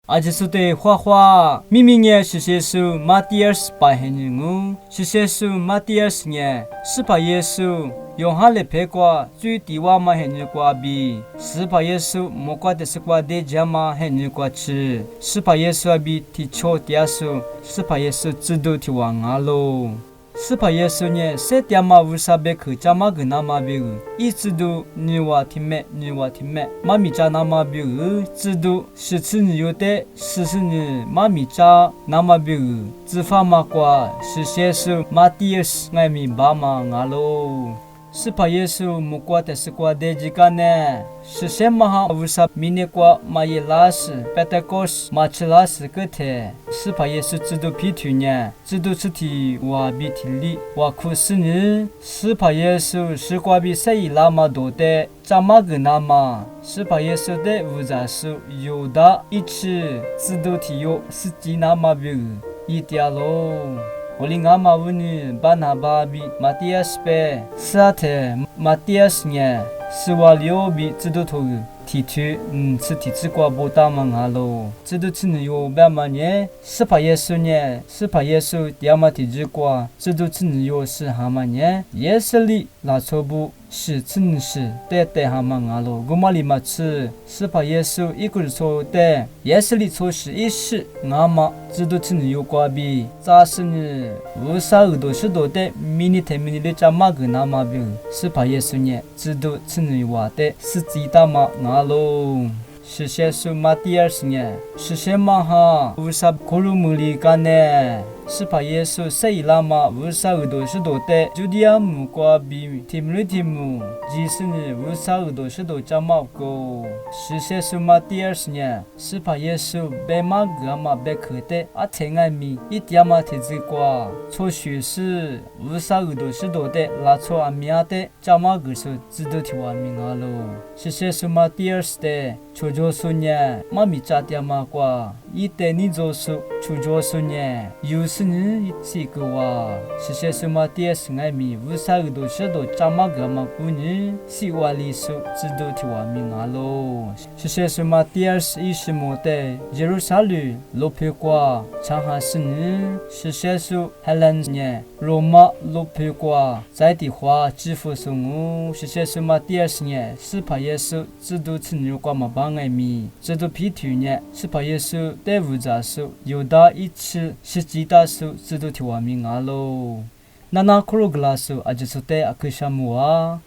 阿吉苏的画画，明明也是耶稣马蒂尔斯巴黑人物，是耶稣马蒂尔斯呢，是把耶稣用哈勒陪过最低瓦嘛黑人过比，是把耶稣莫过的是过的家嘛黑人过吃，是把耶稣比提错的耶稣，是把耶稣知道提往阿喽。是把耶稣呢，谁点嘛无啥别去，家嘛跟那嘛别个，一直都你话听没，妈咪家那嘛别个，知道是吃你有的，是你妈咪家那嘛别个，只发嘛过是耶稣马蒂尔斯爱咪爸嘛阿喽。是把耶稣木过的是过的几个呢？是什么哈？无啥明年过马耶拉斯、贝特哥斯、马切拉斯个的？是把耶稣知道皮图呢？知道是提瓦比提里瓦库斯呢？是把耶稣是过比谁拉嘛多的？扎马个那嘛？是把耶稣的无杂数有的一起知道提有是几那嘛比一条喽。Olinga mawuni bana babi Matias pe sate Matias nya siwalio bi zidotogu titu titu kwa bota mangalo zidotu yo ba manye sipa yesu nya sipa yesu diamati jikwa zidotu yo si hamanye yesli la chobu是真是对对哈嘛阿罗，古马里嘛吃是把耶稣一个人说的，耶稣里错是一时，阿嘛知道真有瓜比，咋是呢？无啥耳朵是多的，迷你的迷你的咋嘛个那嘛比，是把耶稣呢知道真有话的，是知道嘛阿罗。是耶稣马蒂尔斯呢？是什么哈？无啥克鲁姆里干呢？是把耶稣谁拉嘛？无啥耳朵是多的，就地阿姆瓜比提姆提姆，即是呢无啥耳朵是多咋嘛个？是耶稣马蒂尔斯呢？是把耶稣白马格嘛白克的，阿天爱米一点嘛提子瓜，错学是无啥耳朵是多的，拉错阿米阿的咋嘛个是知道提瓦米阿喽？是耶稣马蒂尔斯的。초조소냐 마미 짜디아마과 이때니 조수 초조소냐 유스니 이치그와 시세스마티에스가미 우사의도 셔도 짜마가마꾸니 시왈리수 지도티와밍알로 시세스마티에스 이시모테 제루살렘 로페과 장하스니 시세수 헬렌냐 로마 로페과 자이디화 지푸송우 시세스마티에스냐 스파예수 지도티뉴과마방爱米，这都皮图呢，是把耶稣带无杂数，有的一次是几大数，这都提瓦米阿喽。那克罗格拉数，阿就是带阿克沙姆啊。